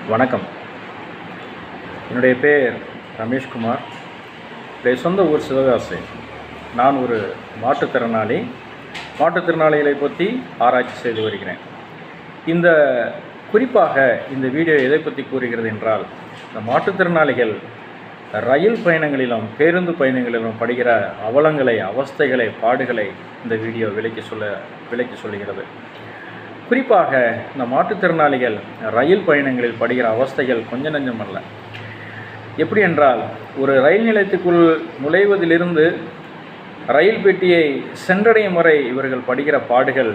வணக்கம். என்னுடைய பேர் ரமேஷ்குமார். என்னுடைய சொந்த ஊர் சிவகாசி. நான் ஒரு மாற்றுத்திறனாளிகளை பற்றி ஆராய்ச்சி செய்து வருகிறேன். குறிப்பாக இந்த வீடியோ எதை பற்றி கூறுகிறது என்றால், இந்த மாற்றுத்திறனாளிகள் ரயில் பயணங்களிலும் பேருந்து பயணங்களிலும் படுகிற அவலங்களை, அவஸ்தைகளை, பாடுகளை இந்த வீடியோ விளக்கி சொல்லுகிறது. குறிப்பாக இந்த மாற்றுத்திறனாளிகள் ரயில் பயணங்களில் படுகிற அவஸ்தைகள் கொஞ்சம் நஞ்சம் அல்ல. எப்படி என்றால், ஒரு ரயில் நிலையத்துக்குள் நுழைவதிலிருந்து ரயில் பெட்டியை சென்றடையும் வரை இவர்கள் படுகிற பாடுகள்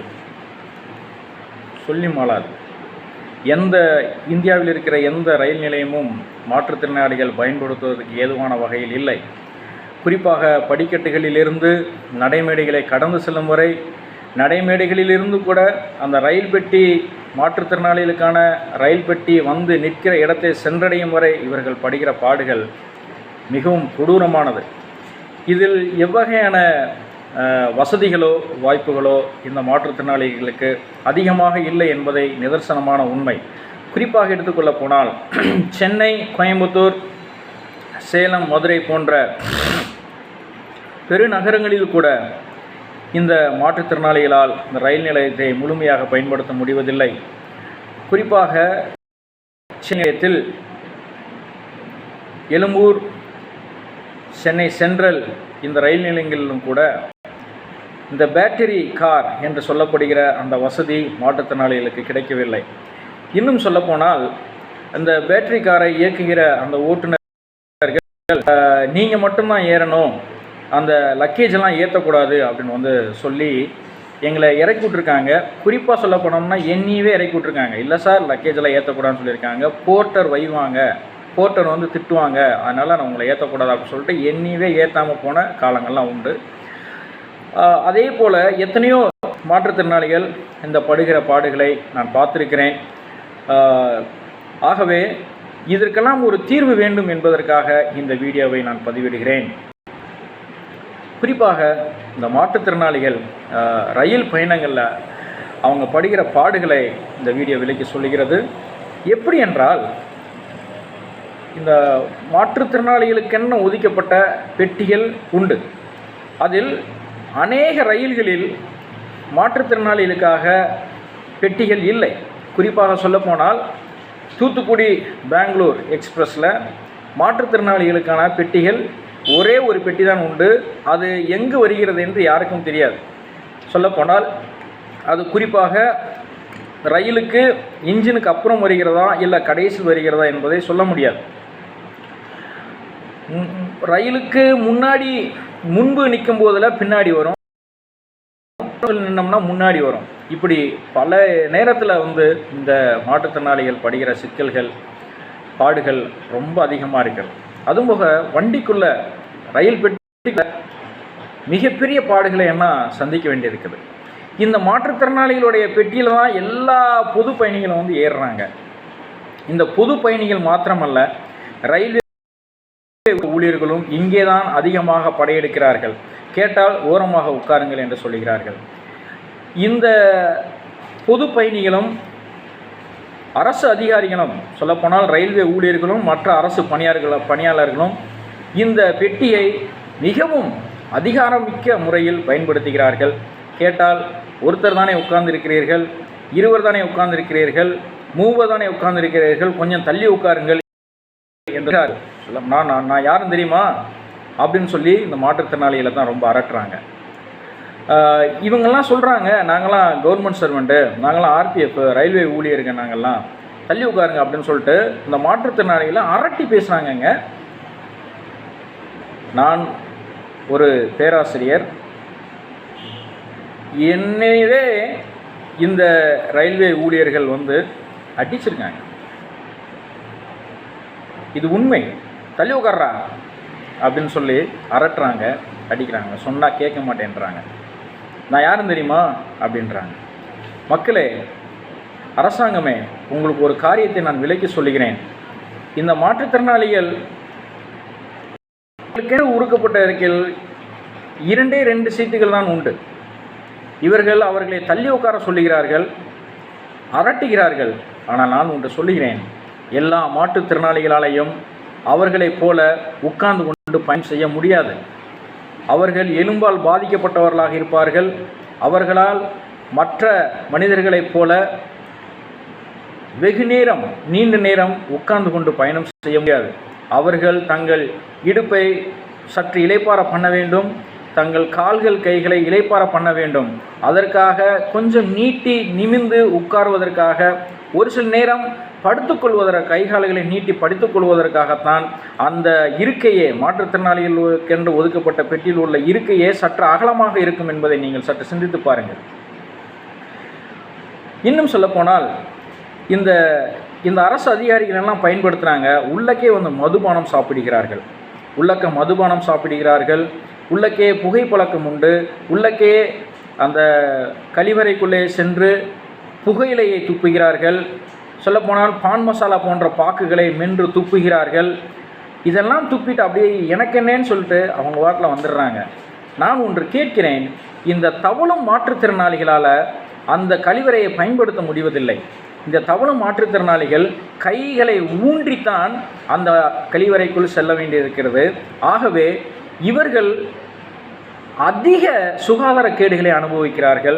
சொல்லி மாளாது. இந்தியாவில் இருக்கிற எந்த ரயில் நிலையமும் மாற்றுத்திறனாளிகள் பயன்படுத்துவதற்கு ஏதுவான வகையில் இல்லை. குறிப்பாக படிக்கட்டுகளிலிருந்து நடைமேடைகளை கடந்து செல்லும் வரை, நடைமேடைகளிலிருந்து கூட அந்த ரயில் பெட்டி, மாற்றுத்திறனாளிகளுக்கான ரயில் பெட்டி வந்து நிற்கிற இடத்தை சென்றடையும் வரை இவர்கள் படுகிற பாடுகள் மிகவும் கொடூரமானது. இதில் எவ்வகையான வசதிகளோ வாய்ப்புகளோ இந்த மாற்றுத்திறனாளிகளுக்கு அதிகமாக இல்லை என்பதை நிதர்சனமான உண்மை. குறிப்பாக எடுத்துக்கொள்ள போனால், சென்னை, கோயம்புத்தூர், சேலம், மதுரை போன்ற பெருநகரங்களில் கூட இந்த மாற்றுத்திறனாளிகளால் இந்த ரயில் நிலையத்தை முழுமையாக பயன்படுத்த முடிவதில்லை. குறிப்பாக நிலையத்தில் எழும்பூர், சென்னை சென்ட்ரல் இந்த ரயில் நிலையங்களிலும் கூட இந்த பேட்டரி கார் என்று சொல்லப்படுகிற அந்த வசதி மாற்றுத்திறனாளிகளுக்கு கிடைக்கவில்லை. இன்னும் சொல்லப்போனால், அந்த பேட்டரி காரை இயக்குகிற அந்த ஓட்டுநர்கள் நீங்கள் மட்டும்தான் ஏறணும், அந்த லக்கேஜெல்லாம் ஏற்றக்கூடாது அப்படின்னு சொல்லி எங்களை இறக்கி விட்ருக்காங்க. குறிப்பாக சொல்ல போனோம்னா என்னையவே இறக்கி விட்ருக்காங்க. இல்லை சார், லக்கேஜெல்லாம் ஏற்றக்கூடாதுன்னு சொல்லியிருக்காங்க. போர்ட்டர் வைவாங்க, போர்ட்டர் திட்டுவாங்க, அதனால் நான் உங்களை ஏற்றக்கூடாது அப்படின்னு சொல்லிட்டு என்னையவே ஏற்றாமல் போன காலங்கள்லாம் உண்டு. அதே போல் எத்தனையோ மாற்றுத்திறனாளிகள் இந்த படுகிற பாடுகளை நான் பார்த்துருக்கிறேன். ஆகவே இதற்கெல்லாம் ஒரு தீர்வு வேண்டும் என்பதற்காக இந்த வீடியோவை நான் பதிவிடுகிறேன். குறிப்பாக இந்த மாற்றுத்திறனாளிகள் ரயில் பயணங்களில் அவங்க படுகிற பாடுகளை இந்த வீடியோ விளக்கி சொல்லுகிறது. எப்படி என்றால், இந்த மாற்றுத்திறனாளிகளுக்கென்ன ஒதுக்கப்பட்ட பெட்டிகள் உண்டு. அதில் அநேக ரயில்களில் மாற்றுத்திறனாளிகளுக்காக பெட்டிகள் இல்லை. குறிப்பாக சொல்லப்போனால், தூத்துக்குடி பெங்களூர் எக்ஸ்பிரஸில் மாற்றுத்திறனாளிகளுக்கான பெட்டிகள் ஒரே ஒரு பெட்டி தான் உண்டு. அது எங்கு வருகிறது என்று யாருக்கும் தெரியாது. சொல்லப்போனால் அது குறிப்பாக ரயிலுக்கு இன்ஜினுக்கு அப்புறம் வருகிறதா இல்லை கடைசியில் வருகிறதா என்பதை சொல்ல முடியாது. ரயிலுக்கு முன்பு நிற்கும் போதில் பின்னாடி வரும், நின்னோம்னா முன்னாடி வரும். இப்படி பல நேரத்தில் இந்த மாற்றுத்திறனாளிகள் படுகிற சிக்கல்கள், பாடுகள் ரொம்ப அதிகமாக இருக்கிறது. அதுவும் போக வண்டிக்குள்ள, ரயில் பெட்டியில் மிகப்பெரிய பாடுகளை சந்திக்க வேண்டியிருக்குது. இந்த மாற்றுத்திறனாளிகளுடைய பெட்டியில் தான் எல்லா பொது பயணிகளும் ஏறுறாங்க. இந்த பொது பயணிகள் மாத்திரமல்ல, ரயில்வே ஊழியர்களும் இங்கே தான் அதிகமாக படையெடுக்கிறார்கள். கேட்டால் ஓரமாக உட்காருங்கள் என்று சொல்லுகிறார்கள். இந்த பொது பயணிகளும் அரசு அதிகாரிகளும், சொல்லப்போனால் ரயில்வே ஊழியர்களும் மற்ற அரசு பணியாளர்களும் இந்த பெட்டியை மிகவும் அதிகாரமிக்க முறையில் பயன்படுத்துகிறார்கள். கேட்டால், ஒருத்தர் தானே உட்கார்ந்திருக்கிறீர்கள், இருவர் தானே உட்கார்ந்திருக்கிறீர்கள், மூவர் தானே உட்கார்ந்திருக்கிறீர்கள், கொஞ்சம் தள்ளி உட்காருங்கள் என்றார். நான் யாரும் தெரியுமா அப்படின்னு சொல்லி இந்த மாற்றுத்திறனாளிகளை தான் ரொம்ப அரட்டுறாங்க. இவங்கெல்லாம் சொல்கிறாங்க, நாங்களாம் கவர்மெண்ட் சர்வெண்ட்டு, நாங்களாம் ஆர்பிஎஃப், ரயில்வே ஊழியருங்க, நாங்கள்லாம் தள்ளி உட்காருங்க அப்படின்னு சொல்லிட்டு இந்த மாற்றுத்திறனாளிகளை அரட்டி பேசுகிறாங்கங்க. நான் ஒரு பேராசிரியர். என்னையவே இந்த ரயில்வே ஊழியர்கள் அடிச்சிருக்காங்க. இது உண்மை. தள்ளி உட்கார்றா அப்படின்னு சொல்லி அரட்டுறாங்க, அடிக்கிறாங்க. சொன்னால் கேட்க மாட்டேன்றாங்க. நான் யாரும் தெரியுமா அப்படின்றாங்க. மக்களே, அரசாங்கமே, உங்களுக்கு ஒரு காரியத்தை நான் விளக்கி சொல்லுகிறேன். இந்த மாற்றுத்திறனாளிகள் ஒடுக்கப்பட்ட இருக்கையில் 2 சீட்டுகள் தான் உண்டு. இவர்கள் அவர்களை தள்ளி உட்கார சொல்லுகிறார்கள், அரட்டுகிறார்கள். ஆனால் நான் ஒன்று சொல்லுகிறேன், எல்லா மாற்றுத்திறனாளிகளாலையும் அவர்களைப் போல உட்கார்ந்து கொண்டு பயணம் செய்ய முடியாது. அவர்கள் எலும்பால் பாதிக்கப்பட்டவர்களாக இருப்பார்கள். அவர்களால் மற்ற மனிதர்களைப் போல வெகு நேரம் நீண்ட நேரம் உட்கார்ந்து கொண்டு பயணம் செய்ய முடியாது. அவர்கள் தங்கள் இடுப்பை சற்று இளைப்பாற பண்ண வேண்டும், தங்கள் கால்கள் கைகளை இளைப்பாற பண்ண வேண்டும். அதற்காக கொஞ்சம் நீட்டி நிமிர்ந்து உட்காருவதற்காக, ஒரு சில நேரம் படுத்துக்கொள்வதற்கு கைகால்களை நீட்டி படுத்துக்கொள்வதற்காகத்தான் அந்த இருக்கையே, மாற்றுத்திறனாளிகளுக்கென்று ஒதுக்கப்பட்ட பெட்டியில் உள்ள இருக்கையே சற்று அகலமாக இருக்கும் என்பதை நீங்கள் சற்று சிந்தித்து பாருங்கள். இன்னும் சொல்லப்போனால் இந்த இந்த அரசு அதிகாரிகள் எல்லாம் பயன்படுத்துகிறாங்க. உள்ளக்கே வந்து மதுபானம் சாப்பிடுகிறார்கள், உள்ளக்க மதுபானம் சாப்பிடுகிறார்கள், உள்ளக்கே புகைப்பழக்கம் உண்டு, உள்ளக்கே அந்த கழிவறைக்குள்ளே சென்று புகையிலையை துப்புகிறார்கள். சொல்லப்போனால் பான் மசாலா போன்ற பாக்குகளை மென்று துப்புகிறார்கள். இதெல்லாம் துப்பிட்டு அப்படியே எனக்கு என்னன்னு சொல்லிட்டு அவங்க வாட்டில் வந்துடுறாங்க. நான் ஒன்று கேட்கிறேன், இந்த தவளும் மாற்றுத்திறனாளிகளால் அந்த கழிவறையை பயன்படுத்த முடிவதில்லை. இந்த தவளும் மாற்றுத்திறனாளிகள் கைகளை ஊன்றித்தான் அந்த கழிவறைக்குள் செல்ல வேண்டியிருக்கிறது. ஆகவே இவர்கள் அதிக சுகாதார கேடுகளை அனுபவிக்கிறார்கள்.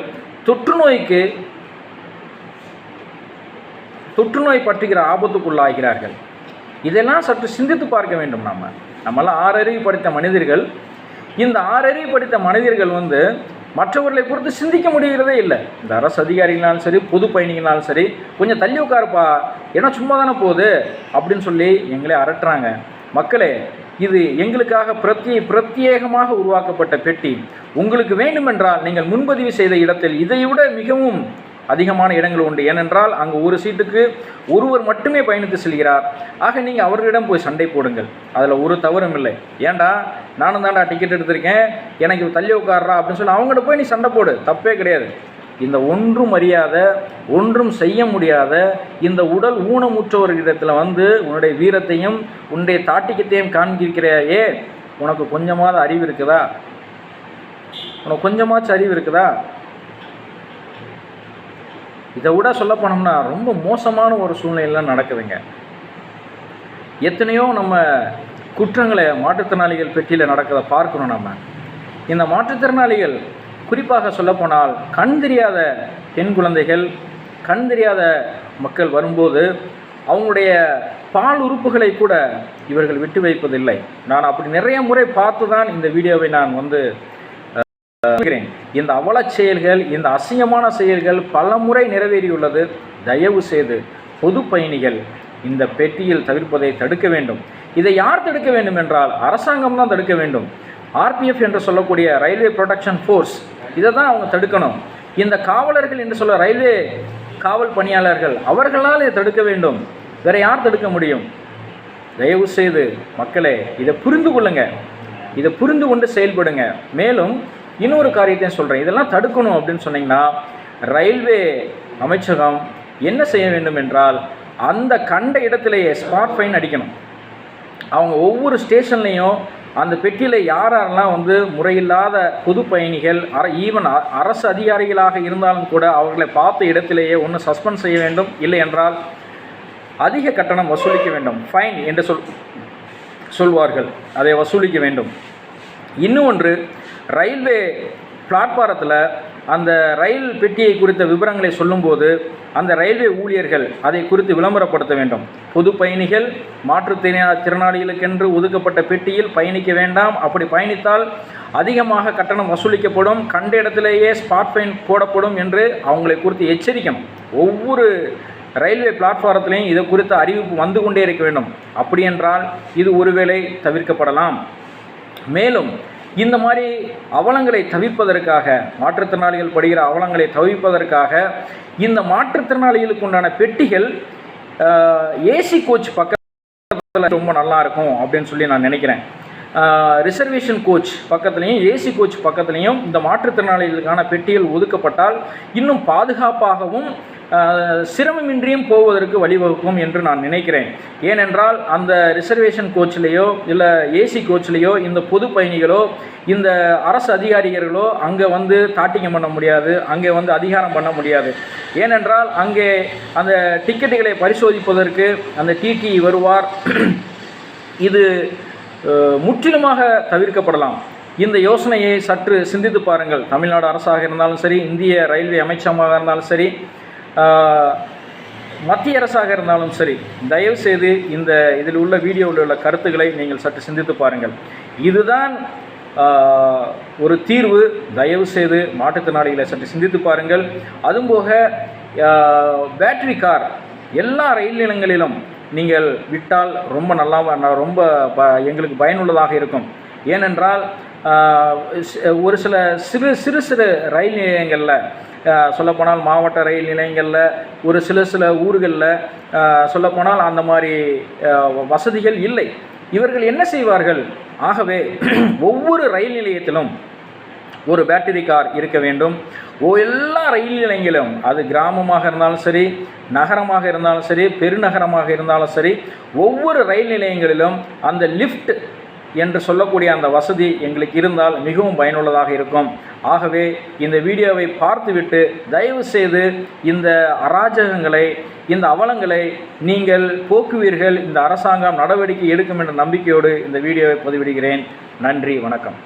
தொற்றுநோய் பற்றுகிற ஆபத்துக்குள்ளாகிறார்கள். இதெல்லாம் சற்று சிந்தித்து பார்க்க வேண்டும். நம்மளாம் 6 அறிவு படித்த மனிதர்கள். இந்த 6 அறிவு படித்த மனிதர்கள் வந்து மற்றவர்களை பொறுத்து சிந்திக்க முடிகிறதே இல்லை. இந்த அரசு அதிகாரிகளாலும் சரி, பொது பயணிகளாலும் சரி, கொஞ்சம் தள்ளி உட்காருப்பா, ஏன்னா சும்மா தானே போகுது அப்படின்னு சொல்லி எங்களே அரட்டுறாங்க. மக்களே, இது எங்களுக்காக பிரத்யேகமாக உருவாக்கப்பட்ட பெட்டி. உங்களுக்கு வேண்டுமென்றால் நீங்கள் முன்பதிவு செய்த இடத்தில் இதைவிட மிகவும் அதிகமான இடங்கள் உண்டு. ஏனென்றால் அங்கு ஒரு சீட்டுக்கு ஒருவர் மட்டுமே பயணித்து செல்கிறார். ஆக நீங்கள் அவர்களிடம் போய் சண்டை போடுங்கள், அதில் ஒரு தவறும் இல்லை. ஏன்டா நானும் தான்டா டிக்கெட் எடுத்திருக்கேன், எனக்கு தள்ளி உட்கார்றா அப்படின்னு சொல்லி அவங்கள்ட்ட போய் நீ சண்டை போடு, தப்பே கிடையாது. இந்த ஒன்றும் அறியாத, ஒன்றும் செய்ய முடியாத இந்த உடல் ஊனமுற்றவர்களிடத்தில் வந்து உன்னுடைய வீரத்தையும் உன்னுடைய தாட்டிக்கத்தையும் காண்பிக்கிறாயே, உனக்கு கொஞ்சமாவது அறிவு இருக்குதா? உனக்கு கொஞ்சமாச்சும் அறிவு இருக்குதா? இதை விட சொல்ல போனோம்னா ரொம்ப மோசமான ஒரு சூழ்நிலையெல்லாம் நடக்குதுங்க. எத்தனையோ நம்ம குற்றங்களை மாற்றுத்திறனாளிகள் பெட்டியில் நடக்கிறத பார்க்கணும். நம்ம இந்த மாற்றுத்திறனாளிகள் குறிப்பாக சொல்லப்போனால் கண் தெரியாத பெண் குழந்தைகள், கண் தெரியாத மக்கள் வரும்போது அவங்களுடைய பால் உறுப்புகளை கூட இவர்கள் விட்டு வைப்பதில்லை. நான் அப்படி நிறைய முறை பார்த்து தான் இந்த வீடியோவை நான் வந்து இந்த அவலச் செயல்கள், இந்த அசிங்கமான செயல்கள் பல முறை நிறைவேறியுள்ளது. தயவு செய்து பொது பயணிகள் இந்த பெட்டியில் தவிர்ப்பதை தடுக்க வேண்டும். இதை யார் தடுக்க வேண்டும் என்றால் அரசாங்கம் தான் தடுக்க வேண்டும். RPF என்று சொல்லக்கூடிய ரயில்வே ப்ரொடெக்ஷன் ஃபோர்ஸ், இதை தான் அவங்க தடுக்கணும். இந்த காவலர்கள் என்று சொல்ல ரயில்வே காவல் பணியாளர்கள், அவர்களால் இதை தடுக்க வேண்டும். வேறு யார் தடுக்க முடியும்? தயவு செய்து மக்களே இதை புரிந்து கொள்ளுங்க, இதை புரிந்து கொண்டு செயல்படுங்க. மேலும் இன்னொரு காரியத்தையும் சொல்கிறேன், இதெல்லாம் தடுக்கணும் அப்படின்னு சொன்னீங்கன்னா ரயில்வே அமைச்சகம் என்ன செய்ய வேண்டும் என்றால் அந்த கண்ட இடத்திலேயே ஸ்பாட் ஃபைன் அடிக்கணும். அவங்க ஒவ்வொரு ஸ்டேஷன்லேயும் அந்த பெட்டியில் யாரெல்லாம் வந்து முறையில்லாத பொது பயணிகள், ஈவன் அரசு அதிகாரிகளாக இருந்தாலும் கூட அவர்களை பார்த்த இடத்திலேயே ஒன்று சஸ்பெண்ட் செய்ய வேண்டும், இல்லை என்றால் அதிக கட்டணம் வசூலிக்க வேண்டும், ஃபைன் என்று சொல்வார்கள், அதை வசூலிக்க வேண்டும். இன்னும் ஒன்று, ரயில்வே பிளாட்பாரத்தில் அந்த ரயில் பெட்டியை குறித்த விவரங்களை சொல்லும்போது அந்த ரயில்வே ஊழியர்கள் அதை குறித்து விளம்பரப்படுத்த வேண்டும். பொது பயணிகள் மாற்றுத்திறனாளிகளுக்கென்று ஒதுக்கப்பட்ட பெட்டியில் பயணிக்க வேண்டாம், அப்படி பயணித்தால் அதிகமாக கட்டணம் வசூலிக்கப்படும், கண்ட இடத்திலேயே ஸ்பாட் ஃபைன் போடப்படும் என்று அவங்களை குறித்து எச்சரிக்கணும். ஒவ்வொரு ரயில்வே பிளாட்பாரத்திலையும் இதை குறித்த அறிவிப்பு வந்து கொண்டே இருக்க வேண்டும். அப்படி என்றால் இது ஒருவேளை தவிர்க்கப்படலாம். மேலும் இந்த மாதிரி அவலங்களை தவிர்ப்பதற்காக, மாற்றுத்திறனாளிகள் படுகிற அவலங்களை தவிர்ப்பதற்காக இந்த மாற்றுத்திறனாளிகளுக்கு உண்டான பெட்டிகள் ஏசி கோச் பக்கத்தில் ரொம்ப நல்லா இருக்கும் அப்படின்னு சொல்லி நான் நினைக்கிறேன். ரிசர்வேஷன் கோச் பக்கத்துலேயும் ஏசி கோச் பக்கத்துலேயும் இந்த மாற்றுத்திறனாளிகளுக்கான பெட்டிகள் ஒதுக்கப்பட்டால் இன்னும் பாதுகாப்பாகவும் சிரமமின்றியும் போவதற்கு வழிவகுக்கும் என்று நான் நினைக்கிறேன். ஏனென்றால் அந்த ரிசர்வேஷன் கோச்சிலேயோ இல்லை ஏசி கோச்சிலேயோ இந்த பொது பயணிகளோ இந்த அரசு அதிகாரிகளோ அங்கே வந்து தாட்டிங்க பண்ண முடியாது, அங்கே வந்து அதிகாரம் பண்ண முடியாது. ஏனென்றால் அங்கே அந்த டிக்கெட்டுகளை பரிசோதிப்பதற்கு அந்த டிடி வருவார். இது முற்றிலுமாக தவிர்க்கப்படலாம். இந்த யோசனையை சற்று சிந்தித்து பாருங்கள். தமிழ்நாடு அரசாக இருந்தாலும் சரி, இந்திய ரயில்வே அமைச்சகமாக இருந்தாலும் சரி, மத்திய அரசாக இருந்தாலும் சரி, தயவுசெய்து இதில் உள்ள வீடியோவில் உள்ள கருத்துக்களை நீங்கள் சற்று சிந்தித்து பாருங்கள். இதுதான் ஒரு தீர்வு. தயவுசெய்து மாற்றுத்திறனாளிகளை சற்று சிந்தித்து பாருங்கள். அதுபோக பேட்டரி கார் எல்லா ரயில் நிலையங்களிலும் நீங்கள் விட்டால் ரொம்ப எங்களுக்கு பயனுள்ளதாக இருக்கும். ஏனென்றால் ஒரு சில சிறு ரயில் நிலையங்களில், சொல்லப்போனால் மாவட்ட ரயில் நிலையங்களில், ஒரு சில ஊர்களில் சொல்லப்போனால் அந்த மாதிரி வசதிகள் இல்லை. இவர்கள் என்ன செய்வார்கள்? ஆகவே ஒவ்வொரு ரயில் நிலையத்திலும் ஒரு பேட்டரி கார் இருக்க வேண்டும். எல்லா ரயில் நிலையங்களும், அது கிராமமாக இருந்தாலும் சரி, நகரமாக இருந்தாலும் சரி, பெருநகரமாக இருந்தாலும் சரி, ஒவ்வொரு ரயில் நிலையங்களிலும் அந்த லிஃப்ட் என்று சொல்லக்கூடிய அந்த வசதி எங்களுக்கு இருந்தால் மிகவும் பயனுள்ளதாக இருக்கும். ஆகவே இந்த வீடியோவை பார்த்துவிட்டு தயவு செய்து இந்த அராஜகங்களை, இந்த அவலங்களை நீங்கள் போக்குவீர்கள். இந்த அரசாங்கம் நடவடிக்கை எடுக்கும் என்ற நம்பிக்கையோடு இந்த வீடியோவை பதிவிடுகிறேன். நன்றி, வணக்கம்.